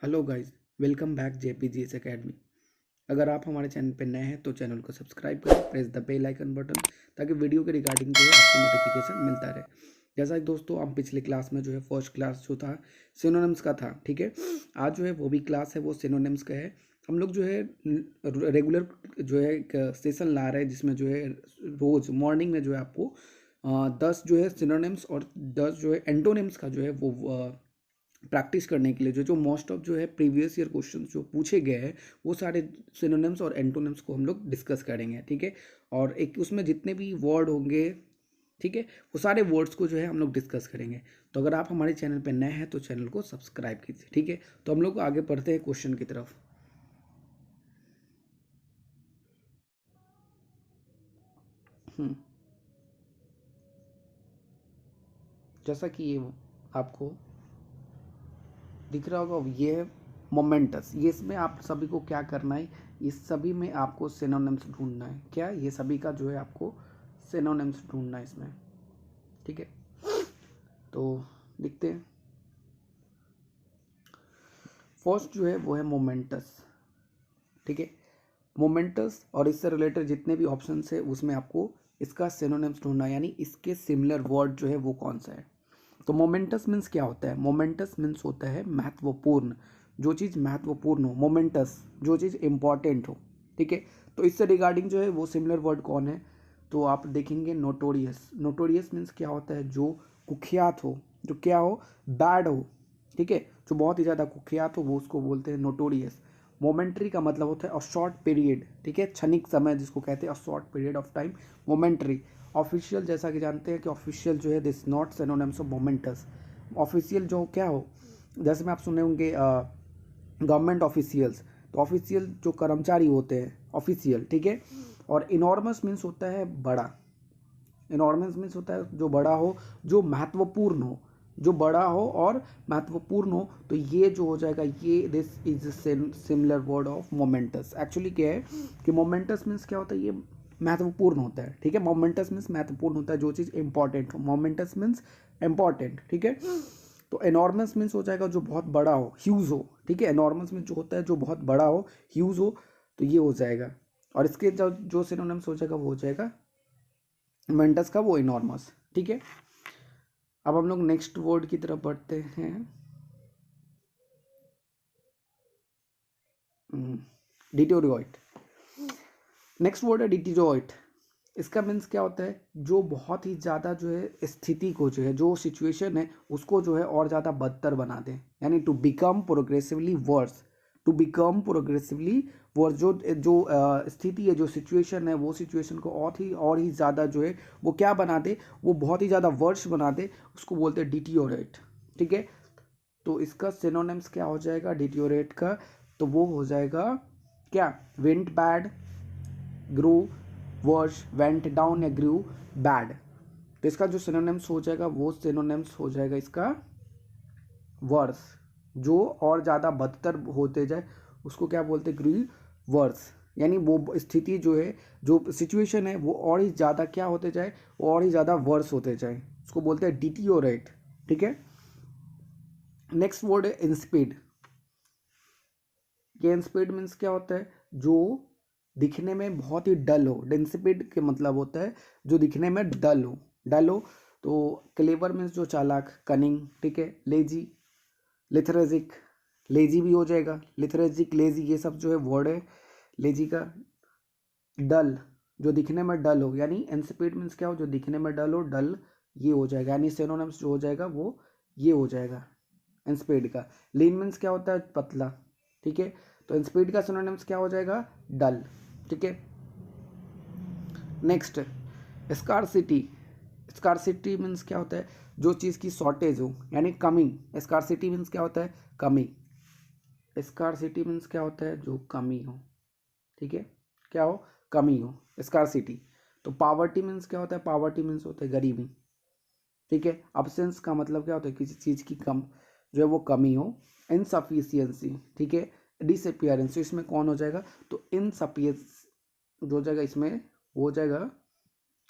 Hello guys, welcome back JPGS academy. अगर आप हमारे चैनल पर नए हैं तो चैनल को सब्सक्राइब करें, press the bell icon button, ताकि वीडियो के रिगार्डिंग जो है आपको नोटिफिकेशन मिलता रहे। जैसा कि दोस्तों हम पिछले क्लास में जो है फर्स्ट क्लास जो था सिनोनिम्स का था, ठीक है। आज जो है वो भी क्लास है वो सिनोनिम्स का है। हम लोग जो है रेगुलर जो है एक सेशन ला रहे हैं जिसमें जो है रोज़ मॉर्निंग में जो है आपको 10 जो है सिनोनिम्स और 10 जो है एंटोनिम्स का जो है वो प्रैक्टिस करने के लिए जो जो मोस्ट ऑफ जो है प्रीवियस ईयर क्वेश्चन जो पूछे गए हैं वो सारे सिनोनिम्स और एंटोनिम्स को हम लोग डिस्कस करेंगे, ठीक है। और एक उसमें जितने भी वर्ड होंगे, ठीक है, वो सारे वर्ड्स को जो है हम लोग डिस्कस करेंगे। तो अगर आप हमारे चैनल पर नए हैं तो चैनल को सब्सक्राइब कीजिए, ठीक है। तो हम लोग आगे बढ़ते हैं क्वेश्चन की तरफ। जैसा कि ये आपको दिख रहा होगा, ये है मोमेंटस। ये इसमें आप सभी को क्या करना है, इस सभी में आपको सिनोनिम्स ढूंढना है। क्या ये सभी का जो है आपको सिनोनिम्स ढूंढना है इसमें, ठीक है। तो देखते हैं। फर्स्ट जो है वो है मोमेंटस, ठीक है। मोमेंटस और इससे रिलेटेड जितने भी ऑप्शन है उसमें आपको इसका सिनोनिम्स ढूंढना है, यानी इसके सिमिलर वर्ड जो है वो कौन सा है। तो मोमेंटस मीन्स क्या होता है? मोमेंटस मीन्स होता है महत्वपूर्ण। जो चीज़ महत्वपूर्ण हो, मोमेंटस, जो चीज़ इंपॉर्टेंट हो, ठीक है। तो इससे रिगार्डिंग जो है वो सिमिलर वर्ड कौन है, तो आप देखेंगे नोटोरियस। नोटोरियस मीन्स क्या होता है? जो कुख्यात हो, जो क्या हो, बैड हो, ठीक है, जो बहुत ही ज़्यादा कुख्यात हो वो उसको बोलते हैं नोटोरियस। मोमेंट्री का मतलब होता है अ शॉर्ट पीरियड, ठीक है, क्षणिक समय जिसको कहते हैं a short period of time, momentary. Official, जैसा कि जानते हैं कि ऑफिशियल जो है this not synonyms of moments. Official जो क्या हो, जैसे में आप सुने होंगे गवर्नमेंट ऑफिशियल्स, तो ऑफिशियल जो कर्मचारी होते हैं ऑफिशियल, ठीक है। और इनॉर्मस मीन्स होता है बड़ा। इनॉर्मस मीन्स होता है जो बड़ा हो, जो महत्वपूर्ण हो, जो बड़ा हो और महत्वपूर्ण हो। तो ये जो हो जाएगा, ये this is similar word of moments. Actually क्या है कि मोमेंटस मीन्स क्या होता है, ये महत्वपूर्ण होता है, ठीक है। मोमेंटस मीन्स महत्वपूर्ण होता है, जो चीज़ इंपॉर्टेंट हो। मोमेंटस मीन्स इंपॉर्टेंट, ठीक है। तो एनॉर्मस मीन्स हो जाएगा जो बहुत बड़ा हो, ह्यूज हो, ठीक है। एनॉर्मस मीन्स जो होता है जो बहुत बड़ा हो, ह्यूज हो, तो ये हो जाएगा। और इसके जो जो सिनोनिम्स हो जाएगा वो हो जाएगा मोमेंटस का वो इनॉर्मस, ठीक है। अब हम लोग नेक्स्ट वर्ड की तरफ बढ़ते हैं। डिटोरियोइट। नेक्स्ट वर्ड है डिटोरियोइट। इसका मीन्स क्या होता है? जो बहुत ही ज़्यादा जो है स्थिति को जो है, जो सिचुएशन है उसको जो है और ज़्यादा बदतर बना दे, यानी to become progressively worse. To become progressively worse, जो जो स्थिति है, जो सिचुएशन है, वो सिचुएशन को और ही ज़्यादा जो है वो क्या बना दे, वो बहुत ही ज़्यादा वर्स बना दे, उसको बोलते हैं डिटियोरेट, ठीक है। तो इसका सिनोनिम्स क्या हो जाएगा डिटियोरेट का? तो वो हो जाएगा क्या? वेंट बैड, ग्रू वर्स, वेंट डाउन या ग्रू बैड। तो इसका जो सिनोनिम्स हो जाएगा वो सिनोनिम्स हो जाएगा इसका वर्स। जो और ज़्यादा बदतर होते जाए उसको क्या बोलते हैं? ग्रू वर्स। यानी वो स्थिति जो है, जो सिचुएशन है, वो और ही ज़्यादा क्या होते जाए, और ही ज़्यादा वर्स होते जाए, उसको बोलते हैं डिटियोरेट, ठीक है। नेक्स्ट वर्ड है इंस्पीड। ये इंस्पीड मीन्स क्या होता है? जो दिखने में बहुत ही डल हो। इंस्पीड के मतलब होता है जो दिखने में डल हो, डल हो। तो क्लेवर मीन्स जो चालाक, कनिंग, ठीक है। लेजी, लिथरेजिक, लेजी भी हो जाएगा, लिथरेजिक, लेजी, ये सब जो है वर्ड है। लेजी का डल, जो दिखने में डल हो, यानी इंस्पीड मीन्स क्या हो? जो दिखने में डल हो, डल, ये हो जाएगा। यानी सिनोनिम्स जो हो जाएगा वो ये हो जाएगा इंस्पीड का। लीन मीन्स क्या होता है? पतला, ठीक है। तो इंस्पीड का सिनोनिम्स क्या हो जाएगा? डल, ठीक है। Next, scarcity. स्कार्सिटी मीन्स क्या होता है? जो चीज़ की शॉर्टेज हो, यानी कमी। स्कार्सिटी मीन्स क्या होता है? कमी। स्कार्सिटी मीन्स क्या होता है? जो कमी हो, ठीक है, क्या हो? कमी हो, स्कार्सिटी। तो पावर्टी मीन्स क्या होता है? पावर्टी मीन्स होता है गरीबी, ठीक है। अब्सेंस का मतलब क्या होता है? किसी चीज़ की कम जो है वो कमी हो। इनसफिशियंसी, ठीक है। डिसअपियरेंस, तो इसमें कौन हो जाएगा? तो इनसफियंस जो हो जाएगा इसमें वो हो जाएगा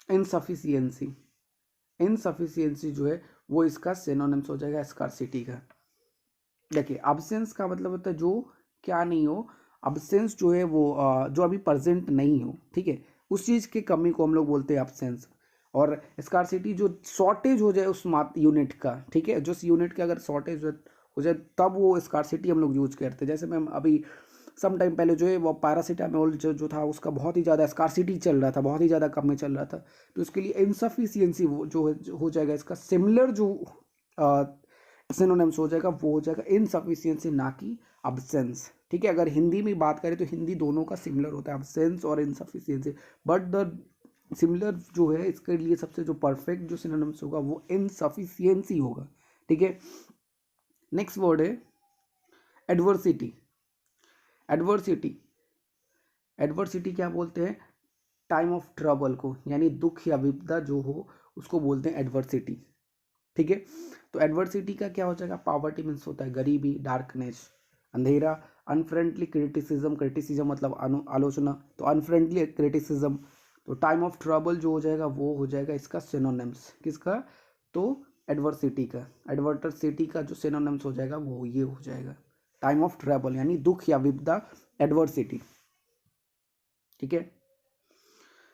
इनसफिशियंसी। इनसफिशियंसी जो है वो इसका सिनोनिम्स हो जाएगा स्कार्सिटी का। देखिए अब्सेंस का मतलब होता है जो क्या नहीं हो, अब्सेंस जो है वो जो अभी प्रेजेंट नहीं हो, ठीक है, उस चीज़ की कमी को हम लोग बोलते हैं अब्सेंस। और स्कार्सिटी जो शॉर्टेज हो जाए उस यूनिट का, ठीक है, जो यूनिट का अगर शॉर्टेज हो जाए तब वो स्कार्सिटी हम लोग यूज करते हैं। जैसे मैं अभी सम टाइम पहले जो है वो पैरासीटामोल जो था उसका बहुत ही ज़्यादा स्कार्सिटी चल रहा था, बहुत ही ज़्यादा कम में चल रहा था, तो इसके लिए इनसफिशियंसी वो जो है जो हो जाएगा, इसका सिमिलर जो सिनोनिम्स हो जाएगा वो हो जाएगा इनसफिशियंसी, ना कि अब्सेंस, ठीक है। अगर हिंदी में बात करें तो हिंदी दोनों का सिमिलर होता है, अब्सेंस और इनसफिशियंसी, बट द सिमिलर जो है इसके लिए सबसे जो परफेक्ट जो सिनोनिम्स होगा वो इनसफिशियंसी होगा, ठीक है। नेक्स्ट वर्ड है एडवर्सिटी। एडवर्सिटी, एडवर्सिटी क्या बोलते हैं, टाइम ऑफ ट्रबल को, यानी दुख या विपदा जो हो उसको बोलते हैं एडवर्सिटी, ठीक है। तो एडवर्सिटी का क्या हो जाएगा, पॉवर्टी मीन्स होता है गरीबी, डार्कनेस अंधेरा, अनफ्रेंडली क्रिटिसिज्म, क्रिटिसिज्म मतलब आलोचना, तो अनफ्रेंडली क्रिटिसिज्म, तो टाइम ऑफ ट्रबल जो हो जाएगा वो हो जाएगा इसका सिनोनिम्स, किसका, तो एडवर्सिटी का। एडवर्सिटी का जो सिनोनिम्स हो जाएगा वो ये हो जाएगा टाइम ऑफ ट्रबल, यानी दुख या विपदा, एडवर्सिटी, ठीक है।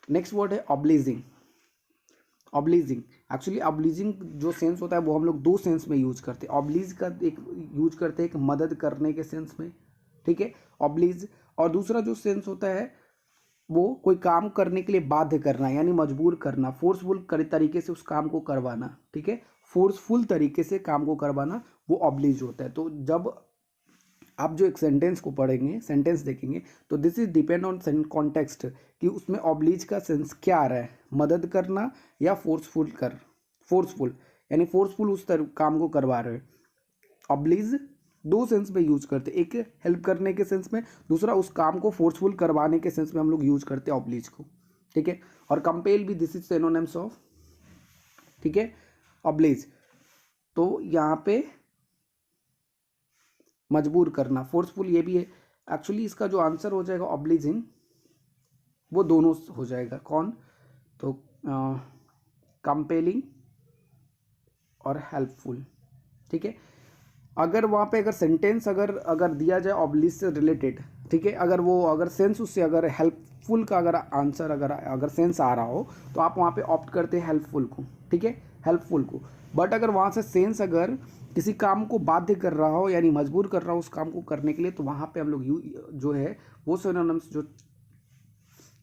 नेक्स्ट वर्ड है ऑब्लिजिंग। ऑब्लिजिंग, एक्चुअली ऑब्लिजिंग जो सेंस होता है वो हम लोग दो सेंस में यूज करते हैं। ऑब्लिज का एक यूज करते हैं एक मदद करने के सेंस में, ठीक है, ऑब्लिज, और दूसरा जो सेंस होता है वो कोई काम करने के लिए बाध्य करना, यानी मजबूर करना, फोर्सफुल तरीके से उस काम को करवाना, ठीक है, फोर्सफुल तरीके से काम को करवाना, वो ऑब्लिज होता है। तो जब आप जो एक सेंटेंस को पढ़ेंगे, सेंटेंस देखेंगे, तो this is depend on context कि उसमें ऑब्लिज का सेंस क्या आ रहा है, मदद करना या फोर्सफुल, यानी फोर्सफुल उस काम को करवा रहे हैं। ऑब्लिज दो सेंस में यूज करते हैं, एक हेल्प करने के सेंस में, दूसरा उस काम को फोर्सफुल करवाने के सेंस में हम लोग यूज करते हैं ऑब्लिज को, ठीक है। और कंपेल भी दिस इज सिनोनिम्स ऑफ, ठीक है, ऑब्लिज। तो यहाँ पे मजबूर करना, फोर्सफुल ये भी है। एक्चुअली इसका जो आंसर हो जाएगा ऑब्लिजिंग, वो दोनों हो जाएगा, कौन, तो कंपेलिंग और हेल्पफुल, ठीक है। अगर वहाँ पे अगर सेंटेंस अगर अगर दिया जाए ऑब्लिज से रिलेटेड, ठीक है, अगर वो अगर सेंस उससे अगर हेल्पफुल का अगर आंसर अगर अगर सेंस आ रहा हो तो आप वहाँ पे ऑप्ट करते हैं हेल्पफुल को, ठीक है, हेल्पफुल को। बट अगर वहाँ से सेंस अगर किसी काम को बाध्य कर रहा हो, यानी मजबूर कर रहा हो उस काम को करने के लिए, तो वहाँ पे हम लोग जो है वो सिनोनिम्स जो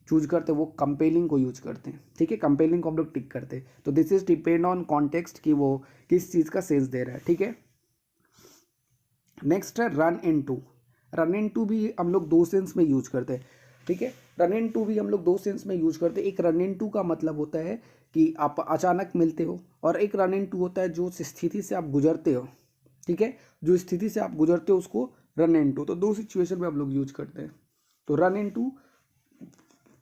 चूज करते हैं वो कंपेलिंग को यूज करते हैं, ठीक है, कंपेलिंग को हम लोग टिक करते हैं। तो this is depend on context कि वो किस चीज़ का सेंस दे रहा है, ठीक है। नेक्स्ट है run into. Run into भी हम लोग दो सेंस में यूज करते हैं, ठीक है, रन इन टू भी हम लोग दो सेंस में यूज करते हैं। एक रन इन टू का मतलब होता है कि आप अचानक मिलते हो, और एक रन इन टू होता है जो स्थिति से आप गुजरते हो, ठीक है, जो स्थिति से आप गुजरते हो उसको रन इन टू, तो दो सिचुएशन में हम लोग यूज करते हैं। तो रन इन टू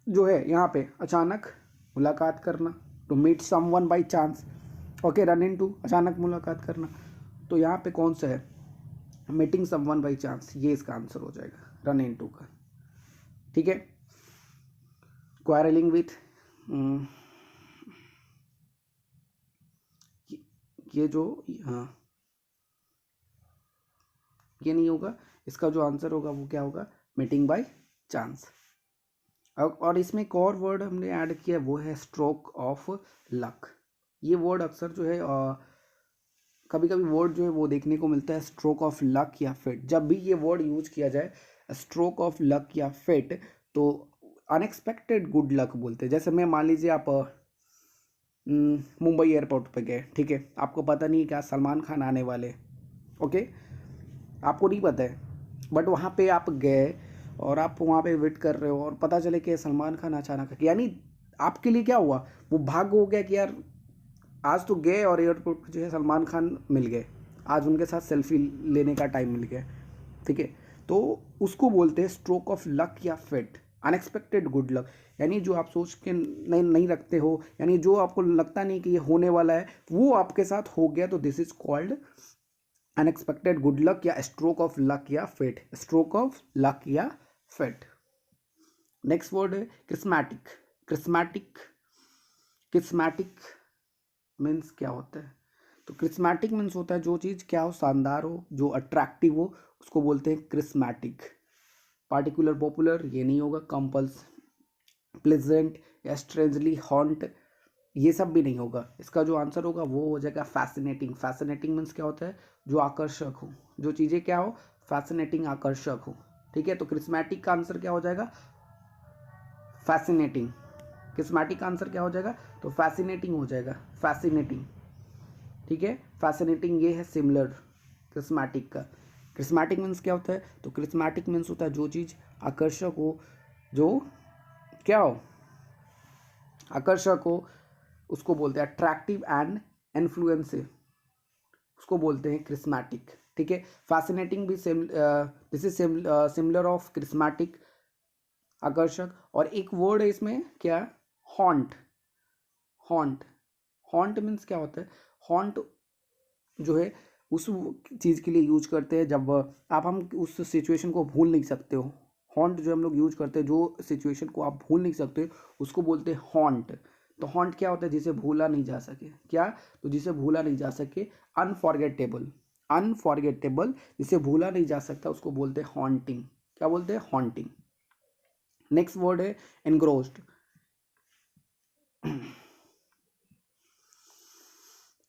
जो है यहाँ पे अचानक मुलाकात करना, to meet someone by chance, okay, run into अचानक मुलाकात करना, तो यहाँ पे कौन सा है, मीटिंग समवन बाय चांस, ये इसका आंसर हो जाएगा रन इन टू का, ठीक है। क्वारलिंग विथ, ये जो, हाँ ये नहीं होगा, इसका जो आंसर होगा वो क्या होगा, मीटिंग बाय चांस। और इसमें एक और वर्ड हमने ऐड किया वो है स्ट्रोक ऑफ लक। ये वर्ड अक्सर जो है कभी कभी वर्ड जो है वो देखने को मिलता है स्ट्रोक ऑफ लक या फेट। जब भी ये वर्ड यूज किया जाए स्ट्रोक ऑफ लक या फेट, तो अनएक्सपेक्टेड गुड लक बोलते हैं। जैसे मैं मान लीजिए आप मुंबई एयरपोर्ट पे गए, ठीक है, आपको पता नहीं क्या सलमान खान आने वाले, ओके, आपको नहीं पता है, बट वहाँ पे आप गए और आप वहाँ पे वेट कर रहे हो और पता चले कि सलमान खान अचानक, यानी आपके लिए क्या हुआ, वो भाग्य हो गया कि यार आज तो गए और एयरपोर्ट पे जो है सलमान खान मिल गए, आज उनके साथ सेल्फी लेने का टाइम मिल गया, ठीक है। तो उसको बोलते हैं स्ट्रोक ऑफ लक या फेट, अनएक्सपेक्टेड गुड लक, यानी जो आप सोच के नहीं नहीं रखते हो, यानी जो आपको लगता नहीं कि ये होने वाला है वो आपके साथ हो गया, तो this is called unexpected good luck या स्ट्रोक ऑफ लक या फेट, स्ट्रोक ऑफ लक या फेट। नेक्स्ट वर्ड है क्रिस्मैटिक। क्रिस्मैटिक, क्रिस्मैटिक मीन्स क्या होता है, तो क्रिस्मैटिक मीन्स होता है जो चीज़ क्या हो, शानदार हो, जो अट्रैक्टिव हो, उसको बोलते हैं क्रिस्मैटिक। पार्टिकुलर, पॉपुलर ये नहीं होगा, कंपल्स, प्लेजेंट या स्ट्रेंजली हॉन्ट ये सब भी नहीं होगा। इसका जो आंसर होगा वो हो जाएगा फैसिनेटिंग। फैसिनेटिंग मीन्स क्या होता है, जो आकर्षक हो, जो चीज़ें क्या हो, फैसिनेटिंग, आकर्षक हो। ठीक है, तो क्रिस्मैटिक का आंसर क्या हो जाएगा, फैसिनेटिंग। क्रिस्मैटिक का आंसर क्या हो जाएगा, तो फैसिनेटिंग हो जाएगा, फैसिनेटिंग। ठीक है, फैसिनेटिंग ये है सिमिलर क्रिस्मैटिक का। क्रिस्मैटिक मीन्स क्या होता है, तो क्रिस्मैटिक मीन्स होता है जो चीज़ आकर्षक हो, जो क्या हो, आकर्षक हो, उसको बोलते हैं अट्रैक्टिव एंड इन्फ्लुएंसिव, उसको बोलते हैं क्रिस्मैटिक। ठीक है, फैसिनेटिंग भी same, this is similar of charismatic, आकर्षक। और एक वर्ड है इसमें क्या, हॉन्ट। हॉन्ट, हॉन्ट मीन्स क्या होता है, हॉन्ट जो है उस चीज़ के लिए यूज करते हैं जब आप, हम उस सिचुएशन को भूल नहीं सकते हो। हॉन्ट जो हम लोग यूज करते हैं, जो सिचुएशन को आप भूल नहीं सकते उसको बोलते हैं हॉन्ट। तो हॉन्ट क्या होता है, जिसे भूला नहीं जा सके, क्या, तो जिसे भूला नहीं जा सके, अनफॉरगेटेबल। अनफॉरगेटेबल, जिसे भूला नहीं जा सकता उसको बोलते हैं हॉन्टिंग। क्या बोलते हैं, हॉन्टिंग। नेक्स्ट वर्ड है एनग्रोस्ड।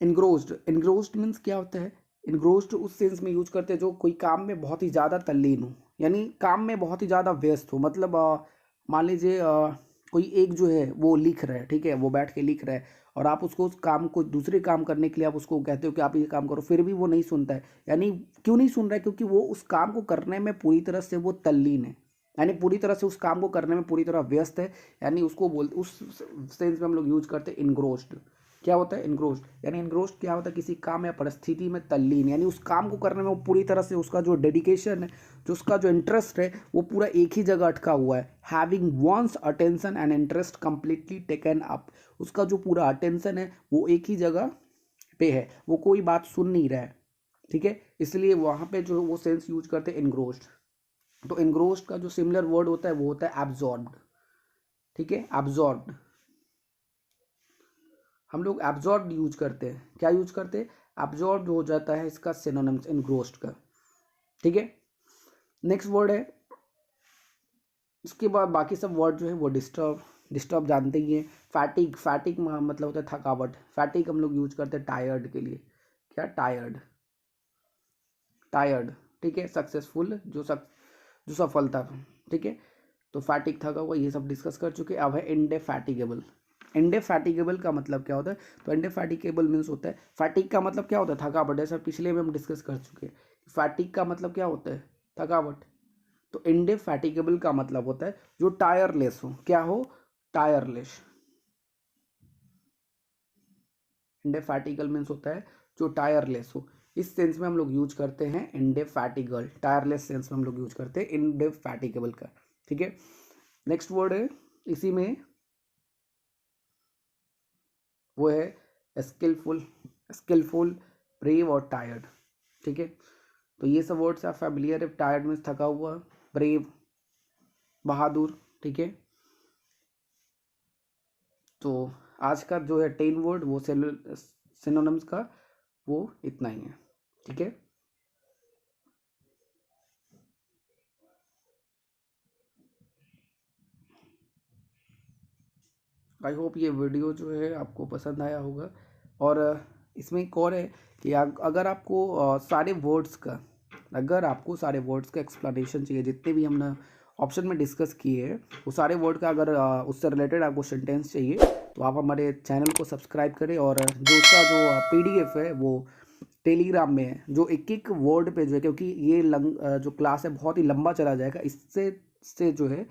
एनग्रोस्ड, एनग्रोस्ड मीन्स क्या होता है, एनग्रोस्ड उस सेंस में यूज करते हैं जो कोई काम में बहुत ही ज़्यादा तल्लीन हो, यानी काम में बहुत ही ज़्यादा व्यस्त हो। मतलब मान लीजिए कोई एक जो है वो लिख रहा है, ठीक है, वो बैठ के लिख रहा है और आप उसको उस काम को, दूसरे काम करने के लिए आप उसको कहते हो कि आप ये काम करो, फिर भी वो नहीं सुनता है। यानी क्यों नहीं सुन रहा है, क्योंकि वो उस काम को करने में पूरी तरह से वो तल्लीन है, यानी पूरी तरह से उस काम को करने में पूरी तरह व्यस्त है। यानी उसको बोलते, उस सेंस में हम लोग यूज करते हैं इनग्रोस्ड। क्या होता है इनग्रोस्ड, यानी इनग्रोस्ड क्या होता है, किसी काम या परिस्थिति में तल्लीन, यानी उस काम को करने में वो पूरी तरह से, उसका जो डेडिकेशन है, जो उसका जो इंटरेस्ट है, वो पूरा एक ही जगह अटका हुआ है। Having one's attention and interest completely taken up, उसका जो पूरा अटेंशन है वो एक ही जगह पे है, वो कोई बात सुन नहीं रहा है। ठीक है, इसलिए वहाँ पे जो वो सेंस यूज करते हैं इनग्रोस्ड। तो इनग्रोस्ड का जो सिमिलर वर्ड होता है वो होता है एब्जॉर्ब्ड। ठीक है, एब्जॉर्ब्ड, हम लोग एब्जॉर्ब यूज करते हैं, क्या यूज करते हैं, एब्जॉर्ब हो जाता है इसका सिनोनिम्स इनग्रोस्ड का। ठीक है, नेक्स्ट वर्ड है, इसके बाद बाकी सब वर्ड जो है वो डिस्टर्ब। डिस्टर्ब जानते ही हैं। फैटिग, फैटिग मतलब होता है थकावट। फैटिग हम लोग यूज करते हैं टायर्ड के लिए, क्या, टायर्ड, टायर्ड। ठीक है, सक्सेसफुल, जो सफलता। ठीक है, तो फैटिग, थका हुआ, ये सब डिस्कस कर चुके। अब है इंडेफैटिगेबल। इंडेफैटिगेबल का मतलब क्या होता है, तो इंडेफैटिगेबल मीन्स होता है, फैटिग का मतलब क्या होता है, थकावट। ऐसा पिछले में हम डिस्कस कर चुके हैं, फैटिग का मतलब क्या होता है, थकावट। तो इंडेफैटिगेबल का मतलब होता है जो टायरलेस हो, क्या हो, टायरलेस। इंडेफैटिगल मीन्स होता है जो टायरलेस हो। इस सेंस में हम लोग यूज करते हैं इंडेफैटिगल, टायरलेस सेंस में हम लोग यूज करते हैं इंडेफैटिगेबल का। ठीक है, नेक्स्ट वर्ड है इसी में, वो है स्किलफुल। स्किलफुल, ब्रेव और टायर्ड। ठीक है, तो ये सब वर्ड्स आप फैमिलियर है। टायर्ड मीन्स थका हुआ, ब्रेव बहादुर। ठीक है, तो आज का जो है 10 वर्ड वो सिनोनिम्स का वो इतना ही है। ठीक है, आई होप ये वीडियो जो है आपको पसंद आया होगा। और इसमें एक और है कि अगर आपको सारे वर्ड्स का, अगर आपको सारे वर्ड्स का एक्सप्लेनेशन चाहिए, जितने भी हमने ऑप्शन में डिस्कस किए हैं वो सारे वर्ड का, अगर उससे रिलेटेड आपको सेंटेंस चाहिए तो आप हमारे चैनल को सब्सक्राइब करें। और जो उसका जो PDF है वो टेलीग्राम में है, जो एक एक वर्ड पे जो है, क्योंकि ये जो क्लास है बहुत ही लंबा चला जाएगा, इससे से जो है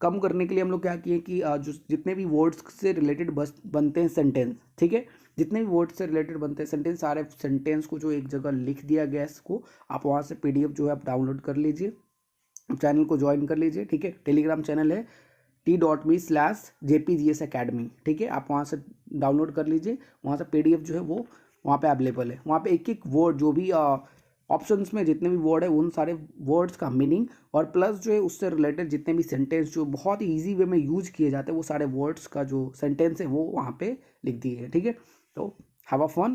कम करने के लिए हम लोग क्या किए कि जो जितने भी वर्ड्स से रिलेटेड बस बनते हैं सेंटेंस, ठीक है, जितने भी वर्ड से रिलेटेड बनते हैं सेंटेंस, सारे सेंटेंस को जो एक जगह लिख दिया गया है, इसको आप वहाँ से PDF जो है आप डाउनलोड कर लीजिए, चैनल को ज्वाइन कर लीजिए। ठीक है, टेलीग्राम चैनल है t.me/jpgs academy। ठीक है, आप वहाँ से डाउनलोड कर लीजिए, वहाँ से PDF जो है वो वहाँ पे अवेलेबल है। वहाँ पे एक एक वर्ड, जो भी ऑप्शंस में जितने भी वर्ड है उन सारे वर्ड्स का मीनिंग, और प्लस जो है उससे रिलेटेड जितने भी सेंटेंस जो बहुत ही ईजी वे में यूज किए जाते हैं, वो सारे वर्ड्स का जो सेंटेंस है वो वहाँ पे लिख दिए है। ठीक है, तो हैव अ फन।